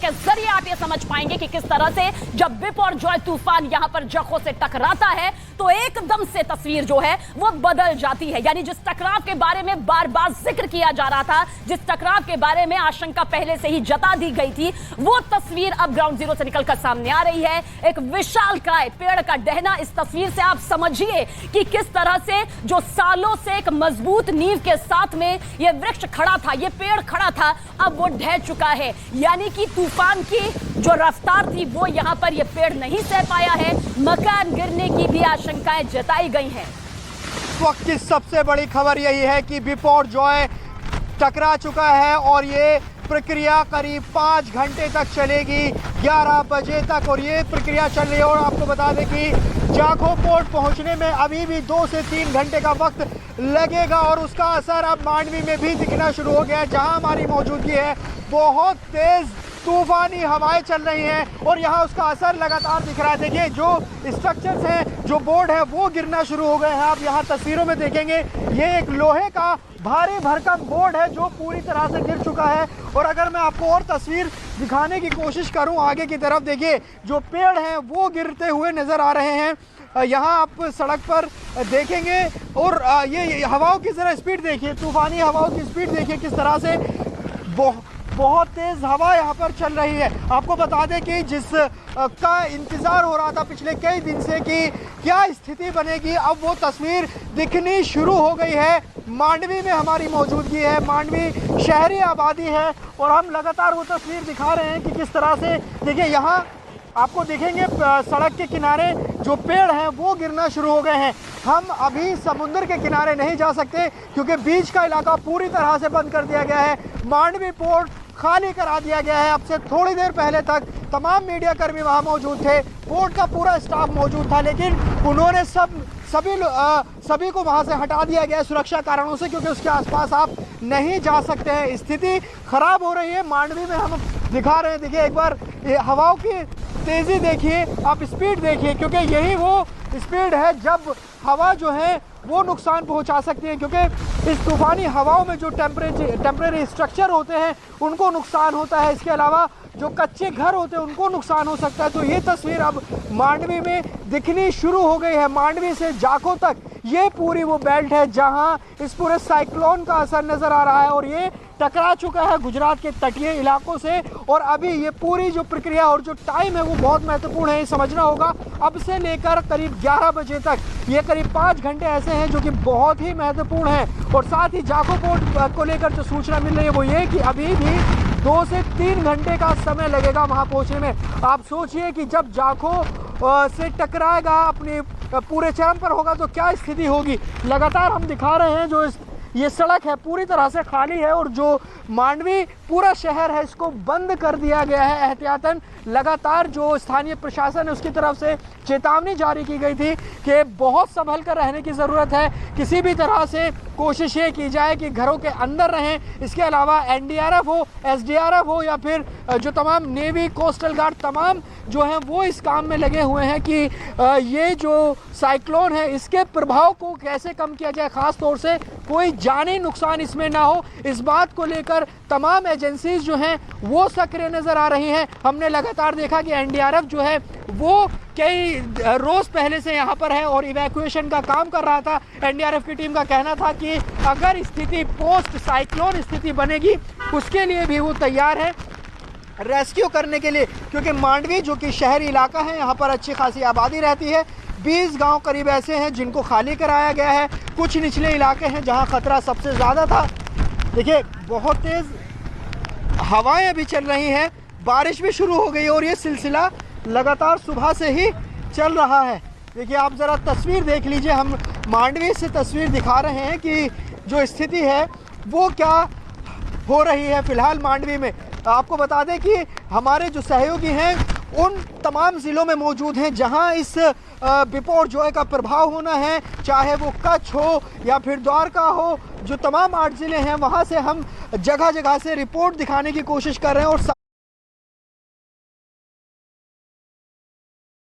के जरिए आप ये समझ पाएंगे कि किस तरह से जब बिपरजॉय तूफान यहां पर जखौ से टकराता है तो एकदम से तस्वीर जो है वो बदल जाती है। यानी जिस टकराव के बारे में बार बार जिक्र किया जा रहा था, जिस टकराव के बारे में आशंका पहले से ही जता दी गई थी, वो तस्वीर अब ग्राउंड जीरो से निकलकर सामने आ रही है। एक विशालकाय पेड़ का डहना, इस तस्वीर से आप समझिए कि किस तरह से जो सालों से एक मजबूत नींव के साथ में ये वृक्ष खड़ा था, ये पेड़ खड़ा था, अब वो ढह चुका है। यानी कि तूफान की जो रफ्तार थी वो यहां पर ये पेड़ नहीं सह पाया है। मकान गिरने की भी आशंकाएं जताई गई हैं। इस वक्त की सबसे बड़ी खबर यही है कि बिपरजॉय टकरा चुका है और ये प्रक्रिया करीब 5 घंटे तक चलेगी, 11 बजे तक, और ये प्रक्रिया चल रही है। और आपको बता दें कि जाखौ पोर्ट पहुंचने में अभी भी 2 से 3 घंटे का वक्त लगेगा और उसका असर अब मांडवी में भी दिखना शुरू हो गया है, जहां हमारी मौजूदगी है। बहुत तेज तूफानी हवाएं चल रही हैं और यहाँ उसका असर लगातार दिख रहा है। देखिए जो स्ट्रक्चर्स हैं, जो बोर्ड है, वो गिरना शुरू हो गए हैं। आप यहाँ तस्वीरों में देखेंगे, ये एक लोहे का भारी भरकम बोर्ड है जो पूरी तरह से गिर चुका है। और अगर मैं आपको और तस्वीर दिखाने की कोशिश करूं आगे की तरफ, देखिए जो पेड़ हैं वो गिरते हुए नज़र आ रहे हैं। यहाँ आप सड़क पर देखेंगे और ये हवाओं की ज़रा स्पीड देखिए, तूफानी हवाओं की स्पीड देखिए किस तरह से बहुत तेज़ हवा यहाँ पर चल रही है। आपको बता दें कि जिस का इंतज़ार हो रहा था पिछले कई दिन से कि क्या स्थिति बनेगी, अब वो तस्वीर दिखनी शुरू हो गई है। मांडवी में हमारी मौजूदगी है, मांडवी शहरी आबादी है और हम लगातार वो तस्वीर दिखा रहे हैं कि किस तरह से, देखिए यहाँ आपको देखेंगे सड़क के किनारे जो पेड़ हैं वो गिरना शुरू हो गए हैं। हम अभी समुद्र के किनारे नहीं जा सकते क्योंकि बीच का इलाका पूरी तरह से बंद कर दिया गया है। मांडवी पोर्ट खाली करा दिया गया है। अब से थोड़ी देर पहले तक तमाम मीडिया कर्मी वहां मौजूद थे, पोर्ट का पूरा स्टाफ मौजूद था, लेकिन उन्होंने सभी को वहां से हटा दिया गया सुरक्षा कारणों से, क्योंकि उसके आसपास आप नहीं जा सकते हैं। स्थिति खराब हो रही है मांडवी में, हम दिखा रहे हैं। देखिए एक बार हवाओं की तेज़ी देखिए, आप स्पीड देखिए, क्योंकि यही वो स्पीड है जब हवा जो है वो नुकसान पहुंचा सकती है, क्योंकि इस तूफानी हवाओं में जो टेम्परेरी स्ट्रक्चर होते हैं उनको नुकसान होता है। इसके अलावा जो कच्चे घर होते हैं उनको नुकसान हो सकता है। तो ये तस्वीर अब मांडवी में दिखनी शुरू हो गई है। मांडवी से जाखौ तक ये पूरी वो बेल्ट है जहां इस पूरे साइक्लोन का असर नज़र आ रहा है और ये टकरा चुका है गुजरात के तटीय इलाकों से। और अभी ये पूरी जो प्रक्रिया और जो टाइम है वो बहुत महत्वपूर्ण है, ये समझना होगा। अब से लेकर करीब 11 बजे तक ये करीब 5 घंटे ऐसे हैं जो कि बहुत ही महत्वपूर्ण हैं। और साथ ही जाखौ पोर्ट को लेकर जो सूचना मिल रही है वो ये कि अभी भी 2 से 3 घंटे का समय लगेगा वहाँ पहुँचने में। आप सोचिए कि जब जाखौ से टकराएगा, अपने पूरे चरम पर होगा तो क्या स्थिति होगी। लगातार हम दिखा रहे हैं जो ये सड़क है पूरी तरह से खाली है और जो मांडवी पूरा शहर है इसको बंद कर दिया गया है एहतियातन। लगातार जो स्थानीय प्रशासन है उसकी तरफ से चेतावनी जारी की गई थी कि बहुत संभल कर रहने की ज़रूरत है, किसी भी तरह से कोशिश ये की जाए कि घरों के अंदर रहें। इसके अलावा एनडीआरएफ हो, एसडीआरएफ हो या फिर जो तमाम नेवी, कोस्टल गार्ड तमाम जो हैं वो इस काम में लगे हुए हैं कि ये जो साइक्लोन है इसके प्रभाव को कैसे कम किया जाए, ख़ास तौर से कोई जानी नुकसान इसमें ना हो। इस बात को लेकर तमाम एजेंसीज जो हैं वो सक्रिय नज़र आ रही हैं। हमने लगातार देखा कि एनडीआरएफ जो है वो कई रोज़ पहले से यहाँ पर है और इवैक्यूएशन का काम कर रहा था। एनडीआरएफ की टीम का कहना था कि अगर स्थिति पोस्ट साइक्लोन स्थिति बनेगी उसके लिए भी वो तैयार है रेस्क्यू करने के लिए, क्योंकि मांडवी जो कि शहरी इलाका है यहाँ पर अच्छी खासी आबादी रहती है। 20 गांव करीब ऐसे हैं जिनको खाली कराया गया है। कुछ निचले इलाके हैं जहां खतरा सबसे ज़्यादा था। देखिए बहुत तेज़ हवाएं अभी चल रही हैं, बारिश भी शुरू हो गई और ये सिलसिला लगातार सुबह से ही चल रहा है। देखिए आप ज़रा तस्वीर देख लीजिए, हम मांडवी से तस्वीर दिखा रहे हैं कि जो स्थिति है वो क्या हो रही है फ़िलहाल मांडवी में। आपको बता दें कि हमारे जो सहयोगी हैं उन तमाम ज़िलों में मौजूद हैं जहां इस बिपरजॉय का प्रभाव होना है, चाहे वो कच्छ हो या फिर द्वारका हो। जो तमाम 8 ज़िले हैं वहां से हम जगह जगह से रिपोर्ट दिखाने की कोशिश कर रहे हैं और